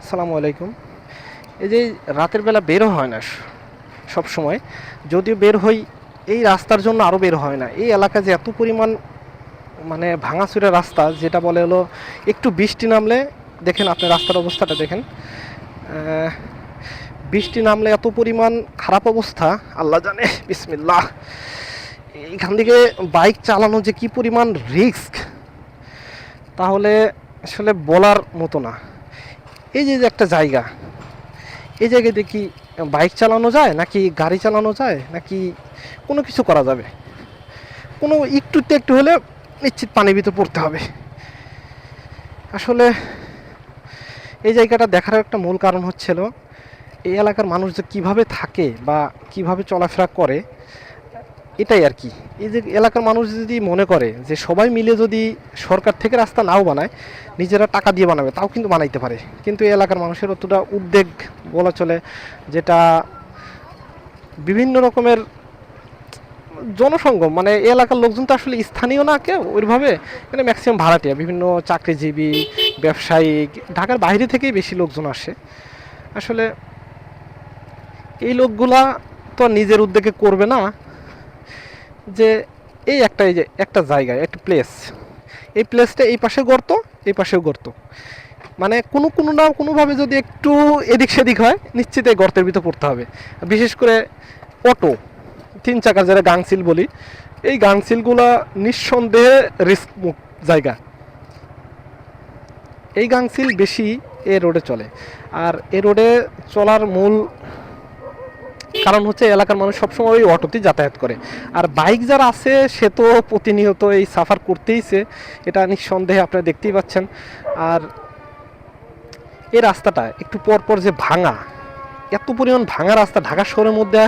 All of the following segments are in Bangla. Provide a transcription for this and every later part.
আসসালামু আলাইকুম। এই যে রাতের বেলা বেরও হয় না সব সময়, যদিও বের হই এই রাস্তার জন্য আরও বের হয় না। এই এলাকায় যে এত পরিমাণ মানে ভাঙাচুরা রাস্তা, যেটা বলে হলো একটু বৃষ্টি নামলে দেখেন, আপনি রাস্তার অবস্থাটা দেখেন। বৃষ্টি নামলে এত পরিমাণ খারাপ অবস্থা, আল্লাহ জানে। বিসমিল্লাহ। এইখান থেকে বাইক চালানো যে কি পরিমাণ রিস্ক, তাহলে আসলে বলার মতো না। এই যে একটা জায়গা, এই জায়গায় দেখি বাইক চালানো যায় নাকি গাড়ি চালানো যায় নাকি কোনো কিছু করা যাবে, কোনো একটুতে একটু হলে নিশ্চিত পানির ভিতর পড়তে হবে। আসলে এই জায়গাটা দেখার একটা মূল কারণ হচ্ছিল এই এলাকার মানুষ যে কীভাবে থাকে বা কিভাবে চলাফেরা করে, এটাই আর কি। এই যে এলাকার মানুষ যদি মনে করে যে সবাই মিলে যদি সরকার থেকে রাস্তা নাও বানায়, নিজেরা টাকা দিয়ে বানাবে, তাও কিন্তু বানাইতে পারে। কিন্তু এই এলাকার মানুষের অতটা উদ্বেগ বলা চলে, যেটা বিভিন্ন রকমের জনসংগম, মানে এই এলাকার লোকজন তো আসলে স্থানীয় না কেউ ওইভাবে, মানে ম্যাক্সিমাম ভাড়াটিয়া, বিভিন্ন চাকরিজীবী, ব্যবসায়িক, ঢাকার বাইরে থেকেই বেশি লোকজন আসে। আসলে এই লোকগুলা তো নিজের উদ্যোগে করবে না যে এই যে একটা জায়গায় একটা প্লেস, এই প্লেসটা এই পাশে গর্ত, এই পাশেও গর্ত, মানে কোনো না কোনোভাবে যদি একটু এদিক সেদিক হয় নিশ্চিত এই গর্তের ভিতর পড়তে হবে। বিশেষ করে অটো, তিন চাকার যারা গাংচিল বলি, এই গাংচিলগুলা নিঃসন্দেহে রিস্ক জায়গা। এই গাংচিল বেশি এ রোডে চলে। আর এ রোডে চলার মূল কারণ হচ্ছে এলাকার মানুষ সবসময় ওই অটোতেই যাতায়াত করে। আর বাইক যারা আছে সে তো প্রতিনিয়ত এই সাফার করতেইছে, এটা নিঃসন্দেহে আপনারা দেখতেই পাচ্ছেন। আর এই রাস্তাটা একটু পরপর যে ভাঙা, এত পরিমাণ ভাঙা রাস্তা ঢাকা শহরের মধ্যে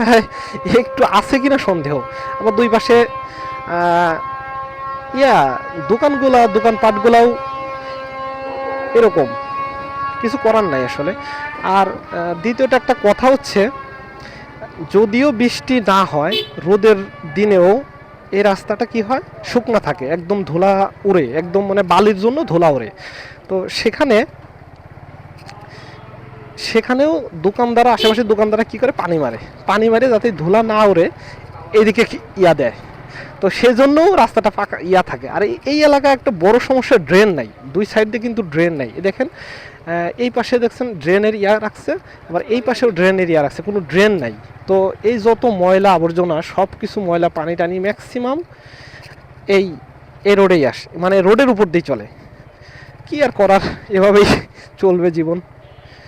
একটু আছে কিনা সন্দেহ। আবার দুই পাশে দোকানপাটগুলাও এরকম, কিছু করার নাই আসলে। আর দ্বিতীয়টা একটা কথা হচ্ছে, যদিও বৃষ্টি না হয় রোদের দিনেও এই রাস্তাটা কি হয়, শুকনা থাকে, একদম ধুলা উড়ে, একদম মানে বালির জন্য ধুলা উড়ে। তো সেখানেও দোকানদাররা, আশেপাশের দোকানদাররা কী করে, পানি মারে যাতে ধুলা না উড়ে এইদিকে দেয়। তো সেজন্যও রাস্তাটা ফাঁকা থাকে। আর এই এলাকায় একটা বড় সমস্যা, ড্রেন নাই, দুই সাইড দিয়ে কিন্তু ড্রেন নাই। দেখেন এই পাশে দেখছেন ড্রেনের রাখছে, আবার এই পাশেও ড্রেনের রাখছে, কোনো ড্রেন নাই। তো এই যত ময়লা আবর্জনা, সব কিছু ময়লা পানি টানি ম্যাক্সিমাম এই রোডেই আসে, মানে রোডের উপর দিয়ে চলে। কি আর করার, এভাবেই চলবে জীবন।